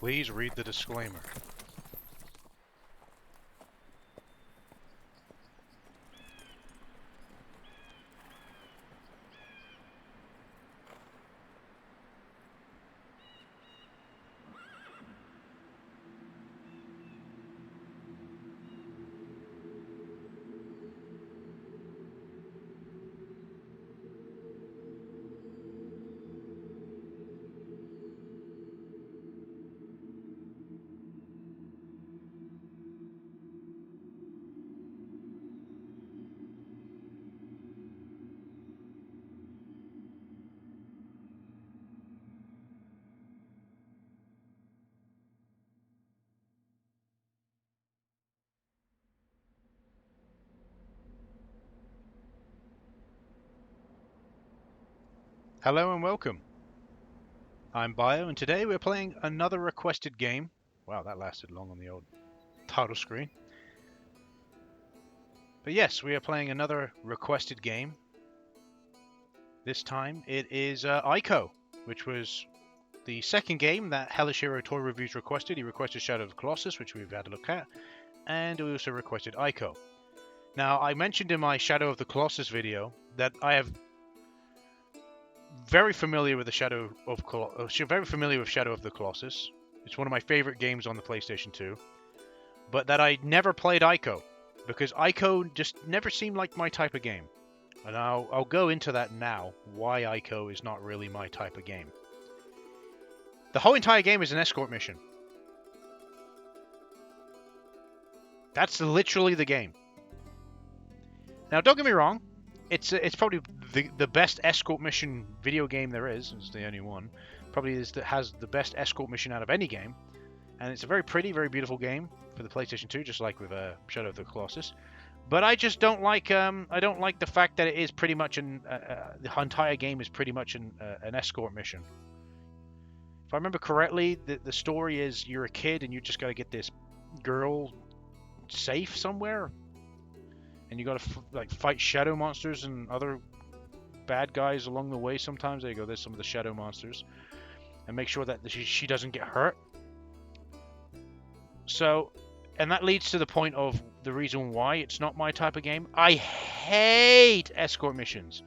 Please read the disclaimer. Hello and welcome. I'm Bio, and today we're playing another requested game. Wow, that lasted long on the old title screen. But yes, we are playing another requested game. This time it is ICO, which was the second game that Hellish-Hero Toy Reviews requested. He requested Shadow of the Colossus, which we've had a look at, and we also requested ICO. Now, I mentioned in my Shadow of the Colossus video that I have very familiar with Shadow of the Colossus. It's one of my favorite games on the PlayStation 2. But that I never played ICO, because ICO just never seemed like my type of game. And I'll go into that now, why ICO is not really my type of game. The whole entire game is an escort mission. That's literally the game. Now, don't get me wrong, it's probably the best escort mission video game there is. It's the only one. Probably has the best escort mission out of any game. And it's a very pretty, very beautiful game for the PlayStation 2, just like with Shadow of the Colossus. But I just don't like the fact that it is pretty much the entire game is pretty much an escort mission. If I remember correctly, the story is you're a kid and you just got to get this girl safe somewhere, and you got to fight shadow monsters and other bad guys along the way. Sometimes there you go. There's some of the shadow monsters, and make sure that she doesn't get hurt. So, and that leads to the point of the reason why it's not my type of game. I hate escort missions.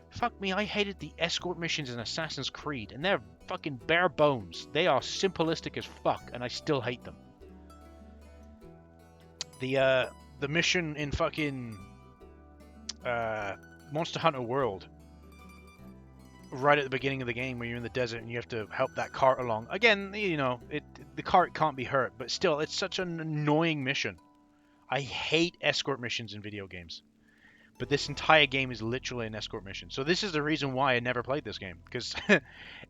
Fuck me, I hated the escort missions in Assassin's Creed, and they're fucking bare bones. They are simplistic as fuck, and I still hate them. The mission in fucking Monster Hunter World, right at the beginning of the game, where you're in the desert and you have to help that cart along. Again, you know, the cart can't be hurt, but still, it's such an annoying mission. I hate escort missions in video games. But this entire game is literally an escort mission. So this is the reason why I never played this game, because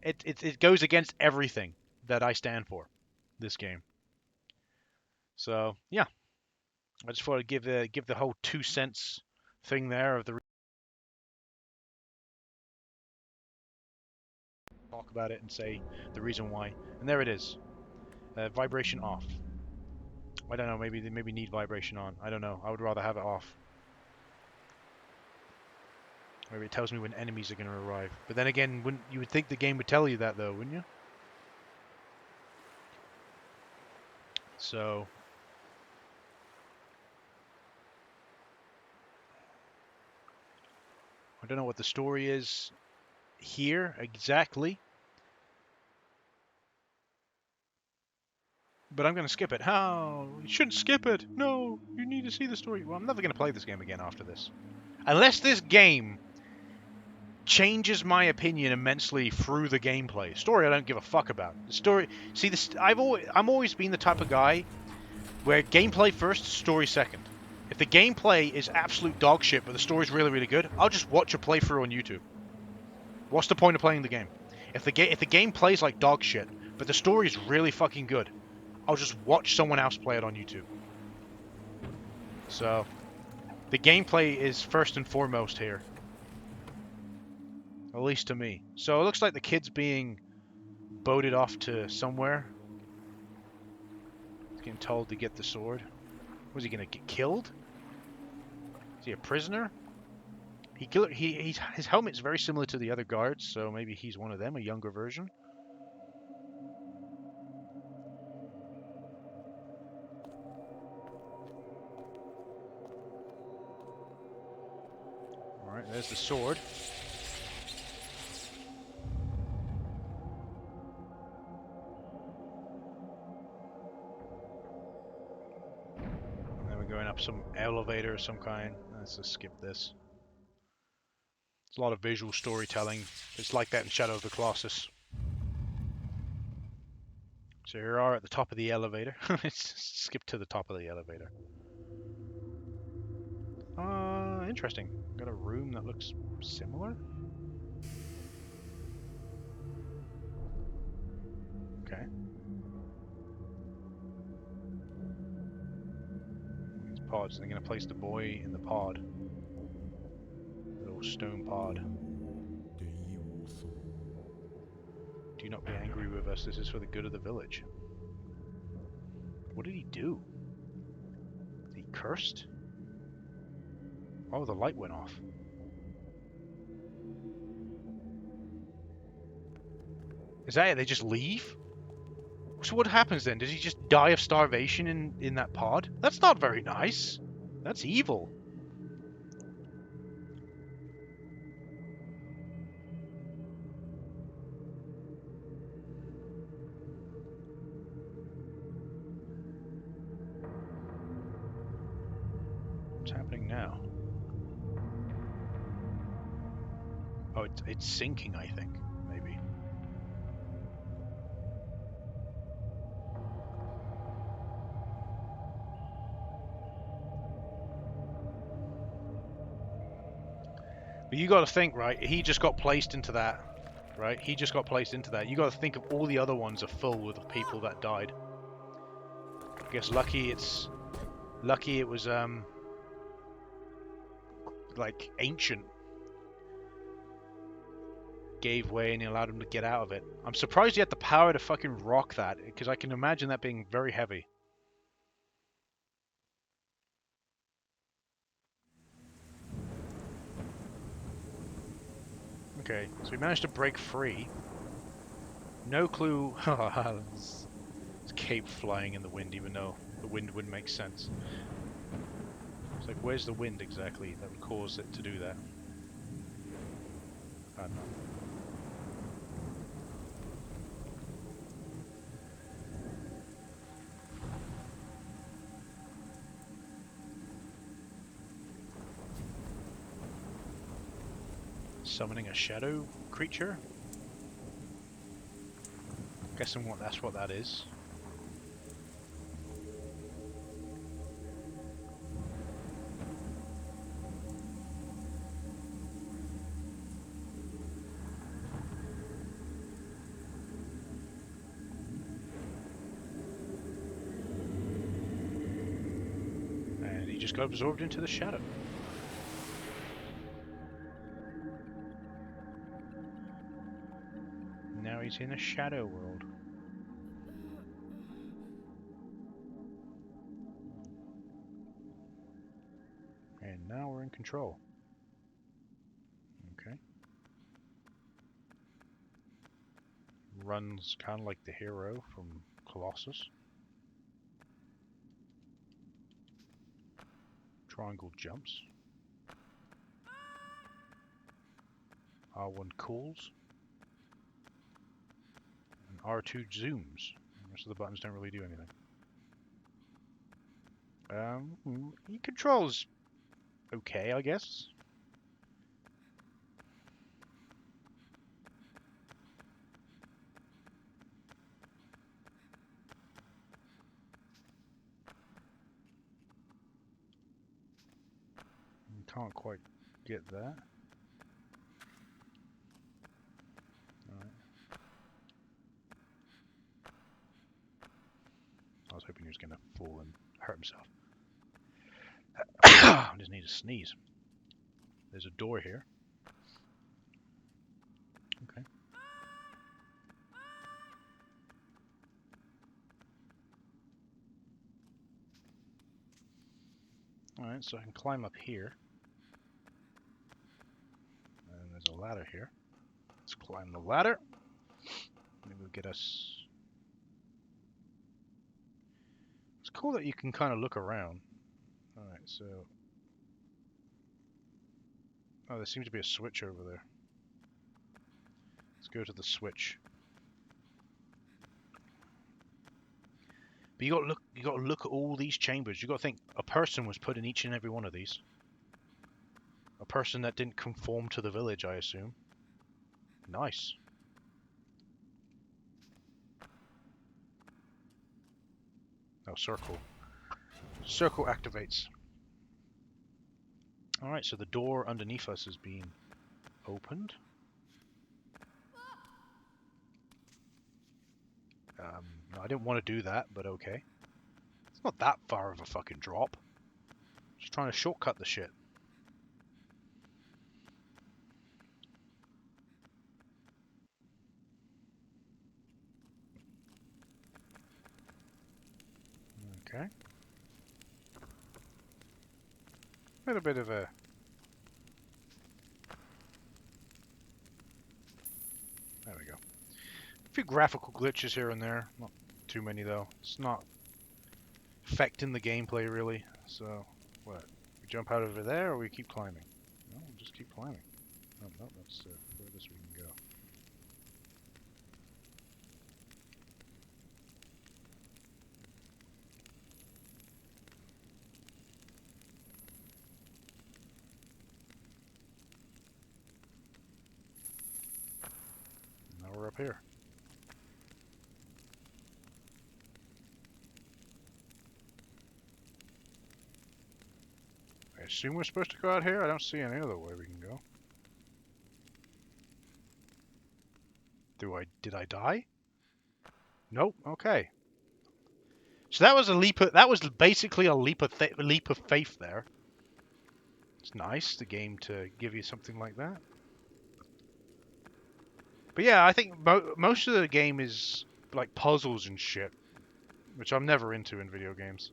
it goes against everything that I stand for, this game. So, yeah. I just thought I'd give the whole 2 cents thing there of the talk about it and say the reason why. And there it is. Vibration off. I don't know, maybe they need vibration on. I don't know. I would rather have it off. Maybe it tells me when enemies are going to arrive. But then again, you would think the game would tell you that though, wouldn't you? So I don't know what the story is here exactly. But I'm going to skip it. How? You shouldn't skip it. No, you need to see the story. Well, I'm never going to play this game again after this. Unless this game changes my opinion immensely through the gameplay. Story I don't give a fuck about. The story, see, I'm always been the type of guy where gameplay first, story second. If the gameplay is absolute dog shit, but the story's really, really good, I'll just watch a playthrough on YouTube. What's the point of playing the game? If the game plays like dog shit, but the story's really fucking good, I'll just watch someone else play it on YouTube. So, the gameplay is first and foremost here. At least to me. So it looks like the kid's being boated off to somewhere. He's getting told to get the sword. Was he gonna get killed? Is he a prisoner? His helmet's very similar to the other guards, so maybe he's one of them, a younger version. Alright, there's the sword. And then we're going up some elevator of some kind. Let's just skip this. It's a lot of visual storytelling. It's like that in Shadow of the Colossus. So here we are at the top of the elevator. Let's skip to the top of the elevator. Interesting. Got a room that looks similar. Okay. These pods. They're gonna place the boy in the pod. Little stone pod. Do not be angry with us. This is for the good of the village. What did he do? He cursed? Oh, the light went off. Is that it? They just leave? So what happens then? Does he just die of starvation in that pod? That's not very nice. That's evil. What's happening now? Oh, it's sinking, I think. Maybe. But you got to think, right? He just got placed into that, right? He just got placed into that. You got to think of all the other ones are full with people that died. I guess lucky it was like ancient. Gave way and he allowed him to get out of it. I'm surprised he had the power to fucking rock that, because I can imagine that being very heavy. Okay, so we managed to break free. No clue. This cape flying in the wind, even though the wind wouldn't make sense. It's like, where's the wind exactly that would cause it to do that? I don't know. Summoning a shadow creature? Guessing that's what that is. And he just got absorbed into the shadow. Now he's in a shadow world. And now we're in control. Okay. Runs kind of like the hero from Colossus. Triangle jumps. R1 calls. And R2 zooms. The rest of the buttons don't really do anything. He controls okay, I guess. Can't quite get that. Alright. I was hoping he was going to fall and hurt himself. I just need to sneeze. There's a door here. Okay. Alright, so I can climb up here. And there's a ladder here. Let's climb the ladder. Maybe we'll get us... It's cool that you can kind of look around. Alright, so... Oh, there seems to be a switch over there. Let's go to the switch. But you got to look at all these chambers. You got to think a person was put in each and every one of these. A person that didn't conform to the village, I assume. Nice. Oh, circle. Circle activates. Alright, so the door underneath us is being opened. No, I didn't want to do that, but okay. It's not that far of a fucking drop. Just trying to shortcut the shit. Okay. A little bit of a... There we go. A few graphical glitches here and there. Not too many, though. It's not affecting the gameplay, really. So, what? We jump out over there, or we keep climbing? No, we'll just keep climbing. Oh, no, that's the furthest we can go. Now we're up here. I assume we're supposed to go out here? I don't see any other way we can go. Did I die? Nope. Okay. So that was a leap. That was basically a leap of faith there. It's nice the game to give you something like that. But yeah, I think most of the game is like puzzles and shit, which I'm never into in video games.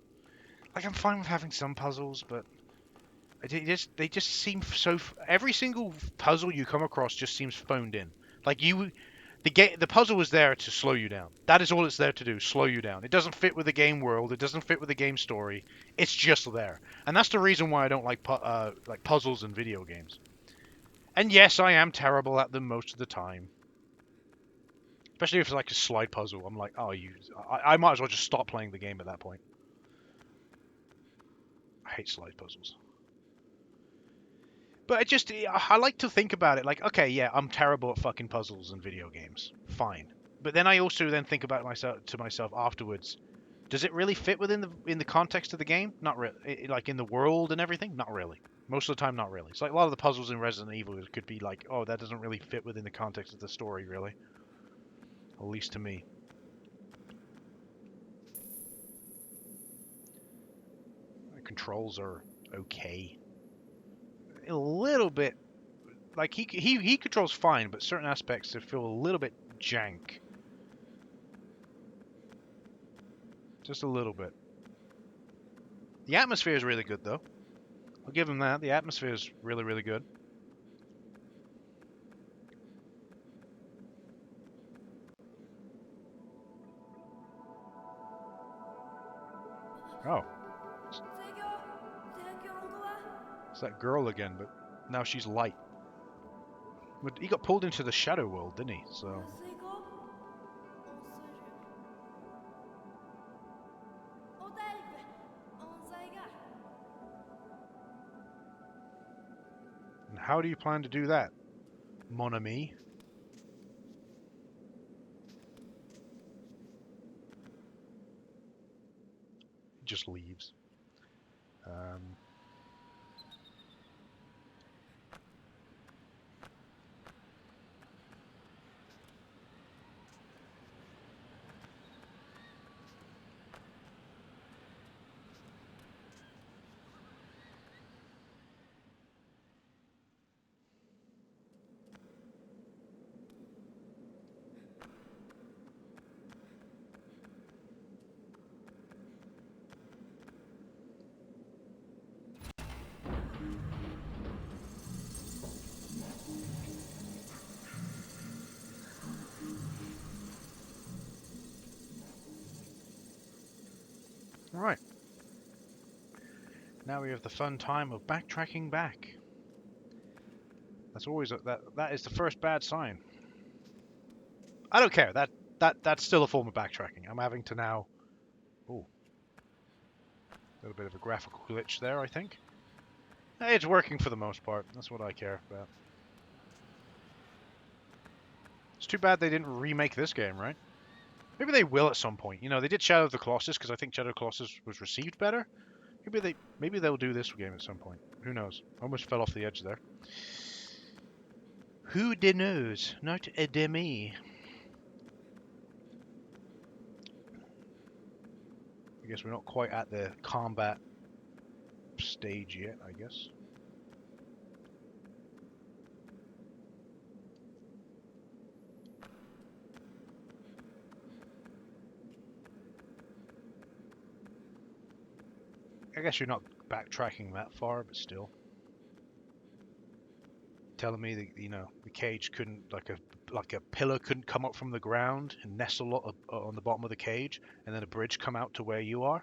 Like I'm fine with having some puzzles, but they just seem so. Every single puzzle you come across just seems phoned in. Like the puzzle was there to slow you down. That is all it's there to do, slow you down. It doesn't fit with the game world. It doesn't fit with the game story. It's just there, and that's the reason why I don't like puzzles in video games. And yes, I am terrible at them most of the time. Especially if it's like a slide puzzle. I'm like, oh, I might as well just stop playing the game at that point. I hate slide puzzles. But I like to think about it like, okay, yeah, I'm terrible at fucking puzzles in video games. Fine. But then I also then think about myself afterwards. Does it really fit within the context of the game? Not really. Like in the world and everything? Not really. Most of the time, not really. It's like a lot of the puzzles in Resident Evil could be like, oh, that doesn't really fit within the context of the story, really. At least to me. The controls are okay. A little bit, like he controls fine, but certain aspects feel a little bit jank. Just a little bit. The atmosphere is really good, though. I'll give him that. The atmosphere is really, really good. Oh. It's that girl again, but now she's light. But he got pulled into the shadow world, didn't he? So. And how do you plan to do that, mon ami? He just leaves. Right. Now we have the fun time of backtracking back. That's always that is the first bad sign. I don't care. That's still a form of backtracking. I'm having to now. Oh, a little bit of a graphical glitch there, I think. Hey, it's working for the most part. That's what I care about. It's too bad they didn't remake this game, right? Maybe they will at some point. You know, they did Shadow of the Colossus because I think Shadow of the Colossus was received better. Maybe they'll do this game at some point. Who knows? Almost fell off the edge there. Who knows? Not a demi. I guess we're not quite at the combat stage yet, I guess. I guess you're not backtracking that far, but still. Telling me that, you know, the cage couldn't, like a pillar couldn't come up from the ground and nestle on the bottom of the cage, and then a bridge come out to where you are,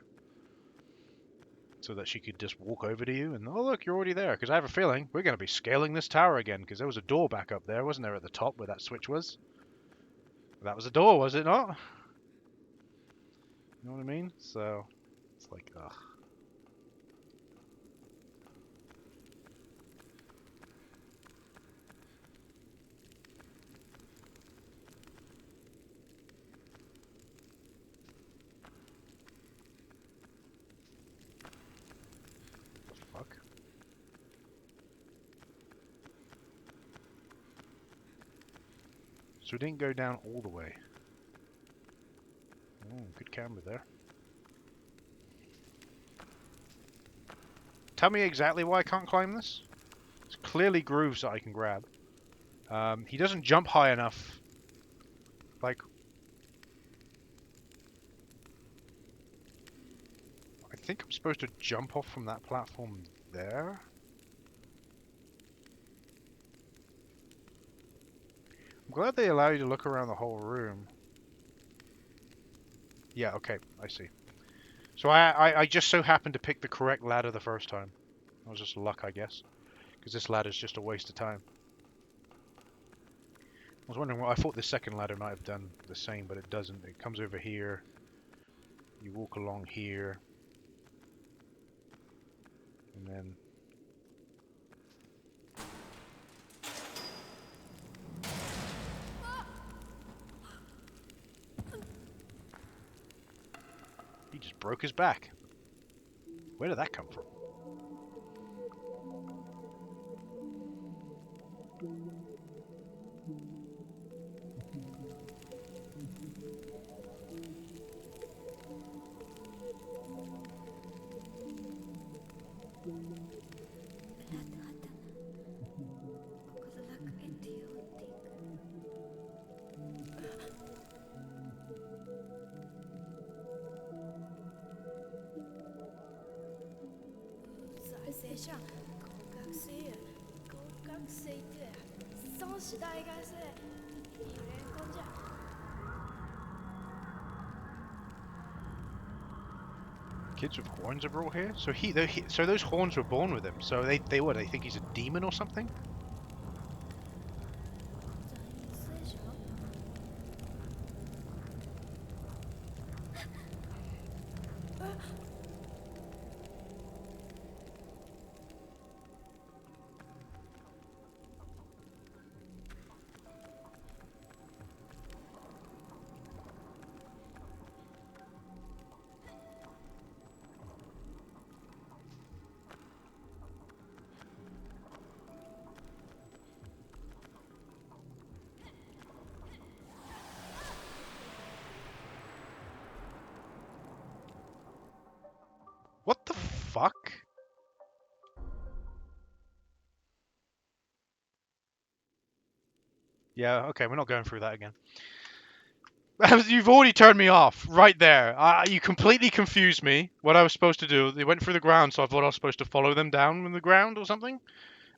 so that she could just walk over to you and, oh look, you're already there. Because I have a feeling we're going to be scaling this tower again, because there was a door back up there, wasn't there, at the top where that switch was? That was a door, was it not? You know what I mean? So it's like, ugh. Fuck. So we didn't go down all the way. Oh, good camera there. Tell me exactly why I can't climb this. It's clearly grooves that I can grab. He doesn't jump high enough. Like, I think I'm supposed to jump off from that platform there. I'm glad they allow you to look around the whole room. Yeah, okay, I see. So I just so happened to pick the correct ladder the first time. That was just luck, I guess. Because this ladder's just a waste of time. I was wondering, well, I thought the second ladder might have done the same, but it doesn't. It comes over here. You walk along here. And then... He just broke his back. Where did that come from? Kids with horns are brought here? So so those horns were born with him. So they what? They think he's a demon or something? What the fuck? Yeah, okay, we're not going through that again. You've already turned me off right there. You completely confused me. What I was supposed to do. They went through the ground, so I thought I was supposed to follow them down in the ground or something.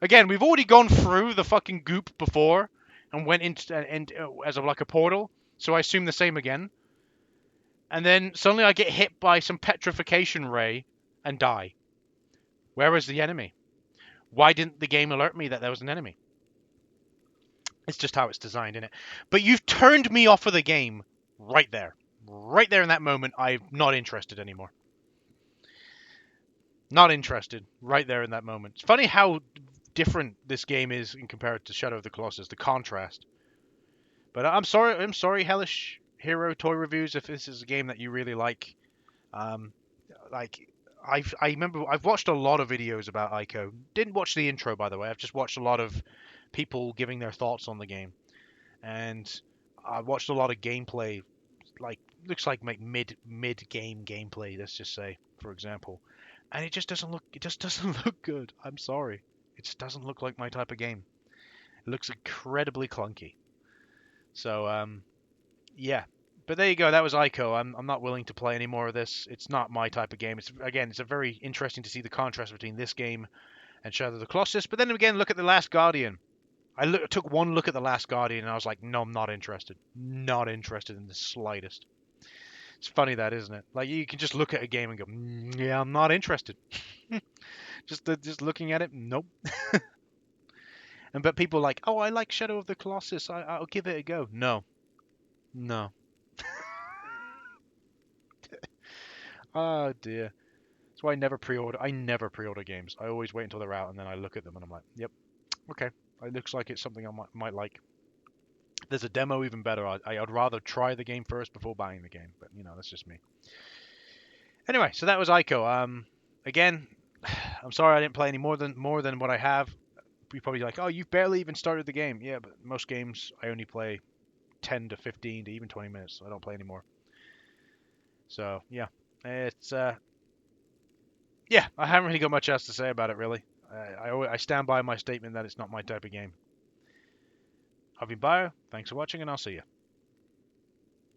Again, we've already gone through the fucking goop before and went into as of like a portal. So I assume the same again. And then suddenly I get hit by some petrification ray and die. Where was the enemy? Why didn't the game alert me that there was an enemy? It's just how it's designed, isn't it? But you've turned me off of the game right there. Right there in that moment, I'm not interested anymore. Not interested. Right there in that moment. It's funny how different this game is in compared to Shadow of the Colossus, the contrast. But I'm sorry, Hellish-Hero Toy Reviews, if this is a game that you really like. Um, like, I remember I've watched a lot of videos about ICO. Didn't watch the intro, by the way. I've just watched a lot of people giving their thoughts on the game. And I watched a lot of gameplay, like looks like mid game gameplay. Let's just say, for example, and it just doesn't look good. I'm sorry, it just doesn't look like my type of game. It looks incredibly clunky. So yeah. But there you go. That was ICO. I'm not willing to play any more of this. It's not my type of game. It's a very interesting to see the contrast between this game and Shadow of the Colossus. But then again, look at The Last Guardian. Took one look at The Last Guardian and I was like, no, I'm not interested. Not interested in the slightest. It's funny that, isn't it? Like you can just look at a game and go, yeah, I'm not interested. just looking at it, nope. And but people are like, oh, I like Shadow of the Colossus. I'll give it a go. No, no. Oh dear. That's why I never pre-order. I never pre-order games. I always wait until they're out and then I look at them and I'm like, yep, okay. It looks like it's something I might like. There's a demo, even better. I'd rather try the game first before buying the game, but you know that's just me. Anyway, so that was ICO. Again, I'm sorry I didn't play any more than what I have. You're probably like, oh, you've barely even started the game. Yeah, but most games I only play 10 to 15 to even 20 minutes. So I don't play anymore. So yeah, it's yeah, I haven't really got much else to say about it really. I stand by my statement that it's not my type of game. I've been Bio. Thanks for watching, and I'll see you.